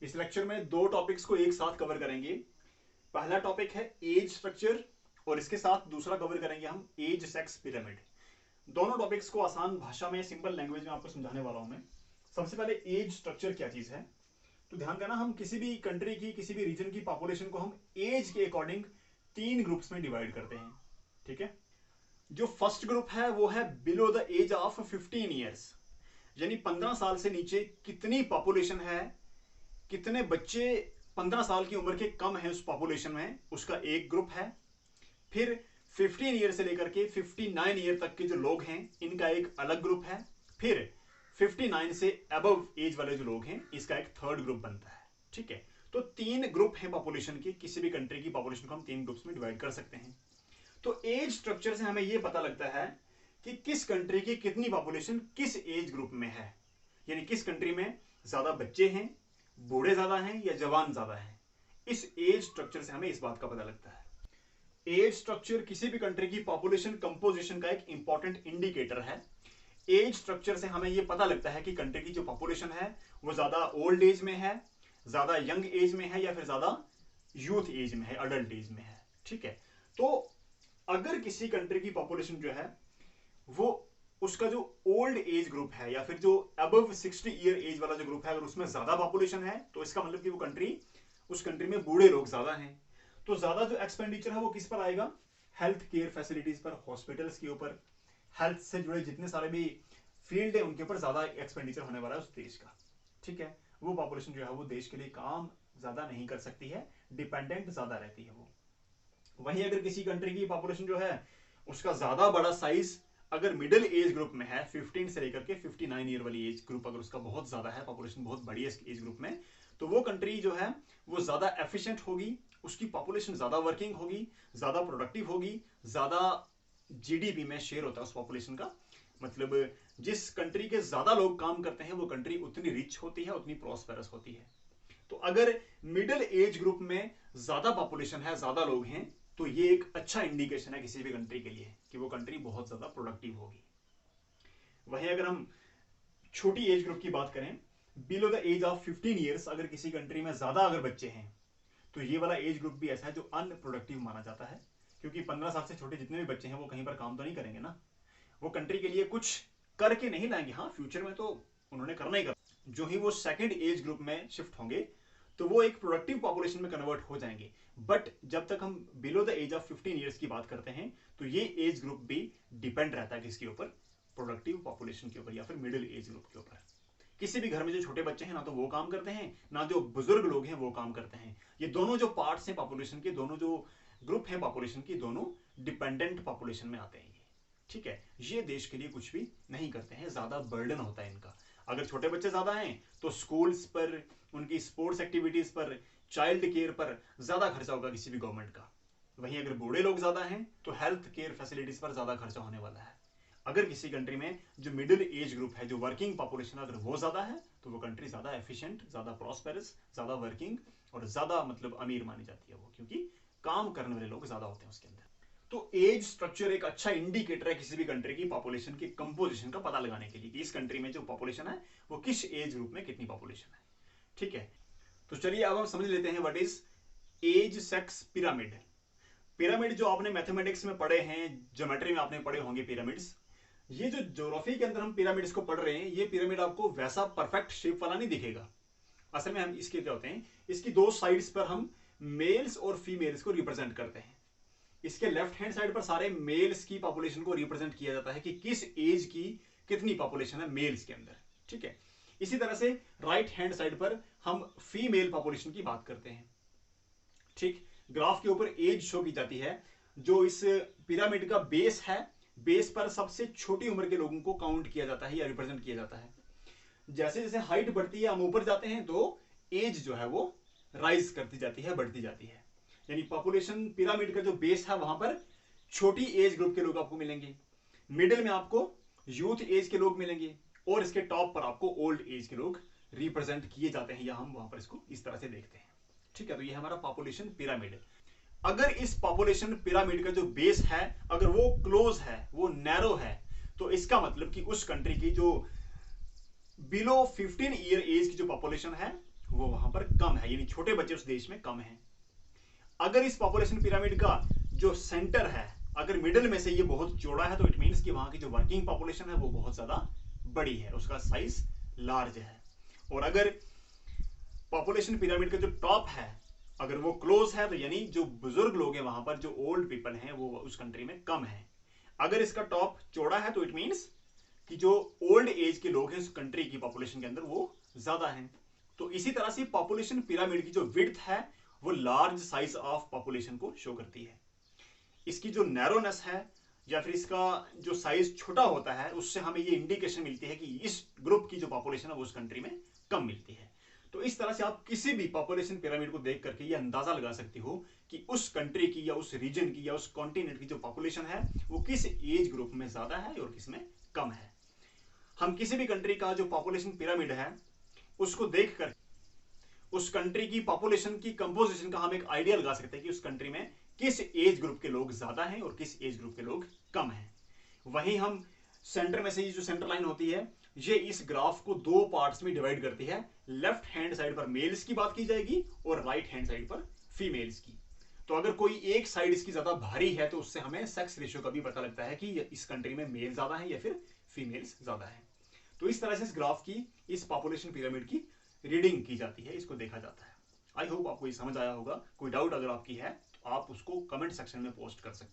इस लेक्चर में दो टॉपिक्स को एक साथ कवर करेंगे। पहला टॉपिक है एज स्ट्रक्चर और इसके साथ दूसरा कवर करेंगे हम एज सेक्स पिरामिड। दोनों टॉपिक्स को आसान भाषा में सिंपल लैंग्वेज में आपको समझाने वाला हूं मैं। सबसे पहले एज स्ट्रक्चर क्या चीज है, तो ध्यान देना, हम किसी भी कंट्री की किसी भी रीजन की पॉपुलेशन को हम एज के अकॉर्डिंग तीन ग्रुप्स में डिवाइड करते हैं। ठीक है, जो फर्स्ट ग्रुप है वो है below the age of 15 years, यानी 15 साल से नीचे कितनी पॉपुलेशन है, कितने बच्चे 15 साल की उम्र के कम है उस पॉपुलेशन में, उसका एक ग्रुप है। फिर 15 ईयर से लेकर के 59 ईयर तक के जो लोग हैं इनका एक अलग ग्रुप है। फिर 59 से अबव एज वाले जो लोग हैं इसका एक थर्ड ग्रुप बनता है। ठीक है, तो तीन ग्रुप हैं पॉपुलेशन के, किसी भी कंट्री की पॉपुलेशन को हम तीन ग्रुप्स में डिवाइड कर सकते हैं। तो एज स्ट्रक्चर से हमें यह पता लगता है कि किस कंट्री की कितनी पॉपुलेशन किस एज ग्रुप में है, यानी किस कंट्री में ज्यादा बच्चे हैं, बूढ़े ज्यादा हैं या जवान ज्यादा हैं। इस एज स्ट्रक्चर से हमें इस बात का पता लगता है। एज स्ट्रक्चर किसी भी कंट्री की पॉपुलेशन कंपोजिशन का एक इंपॉर्टेंट इंडिकेटर है। एज स्ट्रक्चर से हमें यह पता लगता है कि कंट्री की जो पॉपुलेशन है वो ज्यादा ओल्ड एज में है, ज्यादा यंग एज में है या फिर ज्यादा यूथ एज में है, अडल्ट एज में है। ठीक है, तो अगर किसी कंट्री की पॉपुलेशन जो है वो उसका जो ओल्ड एज ग्रुप है या फिर जो अबव 60 ईयर एज वाला जो ग्रुप है, अगर उसमें ज्यादा पॉपुलेशन है तो इसका मतलब कि वो कंट्री, उस कंट्री में बूढ़े लोग ज्यादा हैं। तो ज्यादा जो एक्सपेंडिचर है वो किस पर आएगा, हेल्थ केयर फैसिलिटीज पर, हॉस्पिटल्स के ऊपर, हेल्थ से जुड़े जितने सारे भी फील्ड है उनके ऊपर ज्यादा एक्सपेंडिचर होने वाला है उस देश का। ठीक है, वो पॉपुलेशन जो है वो देश के लिए काम ज्यादा नहीं कर सकती है, डिपेंडेंट ज्यादा रहती है वो। वहीं अगर किसी कंट्री की पॉपुलेशन जो है उसका ज्यादा बड़ा साइज अगर मिडिल एज ग्रुप में है, 15 से लेकर के 59 ईयर वाली एज ग्रुप अगर उसका बहुत ज्यादा है, पॉपुलेशन बहुत बड़ी है एज ग्रुप में, तो वो कंट्री जो है वो ज्यादा एफिशिएंट होगी, उसकी पॉपुलेशन ज्यादा वर्किंग होगी, ज्यादा प्रोडक्टिव होगी, ज्यादा जीडीपी में शेयर होता है उस पॉपुलेशन का। मतलब जिस कंट्री के ज्यादा लोग काम करते हैं वो कंट्री उतनी रिच होती है, उतनी प्रॉस्पेरस होती है। तो अगर मिडिल एज ग्रुप में ज्यादा पॉपुलेशन है, ज्यादा लोग हैं, तो ये एक अच्छा इंडिकेशन है किसी भी कंट्री के लिए कि वो कंट्री बहुत ज्यादा प्रोडक्टिव होगी। वहीं अगर हम छोटी एज ग्रुप की बात करें, below the age of 15 years, अगर किसी कंट्री में ज्यादा अगर बच्चे हैं तो ये वाला एज ग्रुप भी ऐसा है जो अनप्रोडक्टिव माना जाता है, क्योंकि 15 साल से छोटे जितने भी बच्चे हैं वो कहीं पर काम तो नहीं करेंगे ना, वो कंट्री के लिए कुछ करके नहीं लाएंगे। हाँ, फ्यूचर में तो उन्होंने करना ही करना। जो ही वो सेकंड एज ग्रुप में शिफ्ट होंगे तो वो एक प्रोडक्टिव पॉपुलेशन में कन्वर्ट हो जाएंगे। बट जब तक हम below the age of 15 years की बात करते हैं तो ये एज ग्रुप भी डिपेंड रहता है किसके ऊपर, प्रोडक्टिव पॉपुलेशन के ऊपर या फिर मिडिल एज ग्रुप के ऊपर। किसी भी घर में जो छोटे बच्चे हैं ना तो वो काम करते हैं, ना जो बुजुर्ग लोग हैं वो काम करते हैं। ये दोनों जो पार्ट्स हैं पॉपुलेशन के, दोनों जो ग्रुप हैं पॉपुलेशन की, दोनों डिपेंडेंट पॉपुलेशन में आते हैं ये। ठीक है, ये देश के लिए कुछ भी नहीं करते हैं, ज्यादा बर्डन होता है इनका। अगर छोटे बच्चे ज्यादा हैं तो स्कूल्स पर, उनकी स्पोर्ट्स एक्टिविटीज पर, चाइल्ड केयर पर ज्यादा खर्चा होगा किसी भी गवर्नमेंट का। वहीं अगर बूढ़े लोग ज्यादा हैं तो हेल्थ केयर फैसिलिटीज पर ज्यादा खर्चा होने वाला है। अगर किसी कंट्री में जो मिडिल एज ग्रुप है, जो वर्किंग पॉपुलेशन अगर वो ज्यादा है तो वो कंट्री ज्यादा एफिशिएंट, ज्यादा प्रॉस्पेरस, ज्यादा वर्किंग और ज्यादा मतलब अमीर मानी जाती है वो, क्योंकि काम करने वाले लोग ज्यादा होते हैं उसके अंदर। तो एज स्ट्रक्चर एक अच्छा इंडिकेटर है किसी भी कंट्री की पॉपुलेशन की कंपोजिशन का पता लगाने के लिए कि इस कंट्री में जो पॉपुलेशन है वो किस एज ग्रुप में कितनी पॉपुलेशन है। ठीक है, तो चलिए अब हम समझ लेते हैं what is age sex pyramid. Pyramid जो आपने मैथमेटिक्स में पढ़े हैं, ज्योमेट्री में आपने पढ़े होंगे पिरामिड्स, ये जो ज्योग्राफी के अंदर हम पिरामिड्स को पढ़ रहे हैं, ये पिरामिड आपको वैसा परफेक्ट शेप वाला नहीं दिखेगा। असल में हम इसके क्या होते हैं, इसकी दो साइड्स पर हम मेल्स और फीमेल्स को रिप्रेजेंट करते हैं। इसके लेफ्ट हैंड साइड पर सारे मेल्स की पॉपुलेशन को रिप्रेजेंट किया जाता है कि किस एज की कितनी पॉपुलेशन है मेल्स के अंदर। ठीक है, इसी तरह से राइट हैंड साइड पर हम फीमेल पॉपुलेशन की बात करते हैं। ठीक, ग्राफ के ऊपर एज शो की जाती है। जो इस पिरामिड का बेस है, बेस पर सबसे छोटी उम्र के लोगों को काउंट किया जाता है या रिप्रेजेंट किया जाता है। जैसे जैसे हाइट बढ़ती है, हम ऊपर जाते हैं, तो एज जो है वो राइज करती जाती है, बढ़ती जाती है। यानी पॉपुलेशन पिरामिड का जो बेस है वहां पर छोटी एज ग्रुप के लोग आपको मिलेंगे, मिडिल में आपको यूथ एज के लोग मिलेंगे और इसके टॉप पर आपको ओल्ड एज के लोग रिप्रेजेंट किए जाते हैं, या हम वहां पर इसको इस तरह से देखते हैं। ठीक है, तो ये हमारा पॉपुलेशन पिरामिड। अगर इस पॉपुलेशन पिरामिड का जो बेस है अगर वो क्लोज है, वो नैरो है, तो इसका मतलब कि उस कंट्री की जो बिलो 15 ईयर एज की जो पॉपुलेशन है वो वहां पर कम है, यानी छोटे बच्चे उस देश में कम है। अगर इस पॉपुलेशन पिरामिड का जो सेंटर है अगर मिडिल में से ये बहुत चौड़ा है तो इट मीन्स कि वहां की जो वर्किंग पॉपुलेशन है वो बहुत ज्यादा बड़ी है, उसका साइज लार्ज है। और अगर पॉपुलेशन पिरामिड का जो टॉप है अगर वो क्लोज है तो यानी जो बुजुर्ग लोग हैं वहां पर, जो ओल्ड पीपल हैं, वो उस कंट्री में कम है। अगर इसका टॉप चौड़ा है तो इट मीन्स कि जो ओल्ड एज के लोग हैं उस कंट्री की पॉपुलेशन के अंदर वो ज्यादा हैं। तो इसी तरह से पॉपुलेशन पिरामिड की जो विड्थ है वो लार्ज साइज ऑफ पॉपुलेशन को शो करती है। इसकी जो नैरोनेस है या फिर इसका जो साइज छोटा होता है उससे हमें ये इंडिकेशन मिलती है कि इस ग्रुप की जो पॉपुलेशन है वो उस कंट्री में कम मिलती है। तो इस तरह से आप किसी भी पॉपुलेशन पिरामिड को देख करके ये अंदाजा लगा सकती हो कि उस कंट्री की या उस रीजन की या उस कॉन्टिनेंट की जो पॉपुलेशन है वो किस एज ग्रुप में ज्यादा है और किस में कम है। हम किसी भी कंट्री का जो पॉपुलेशन पिरामिड है उसको देख कर उस कंट्री की पॉपुलेशन की कंपोजिशन का हम एक आइडिया लगा सकते हैं कि उस कंट्री में किस एज ग्रुप के लोग ज्यादा हैं और किस एज ग्रुप के लोग कम हैं। वहीं हम सेंटर में से ये जो सेंटर लाइन होती है ये इस ग्राफ को दो पार्ट्स में डिवाइड करती है। लेफ्ट हैंड साइड पर मेल्स की बात की जाएगी और राइट हैंड साइड पर फीमेल्स की। तो अगर कोई एक साइड इसकी ज्यादा भारी है तो उससे हमें सेक्स रेशियो का भी पता लगता है कि इस कंट्री में मेल ज्यादा है या फिर फीमेल्स ज्यादा है। तो इस तरह से इस ग्राफ की, इस पॉपुलेशन पिरामिड की रीडिंग की जाती है, इसको देखा जाता है। आई होप आपको ये समझ आया होगा। कोई डाउट अगर आपकी है तो आप उसको कमेंट सेक्शन में पोस्ट कर सकते हैं।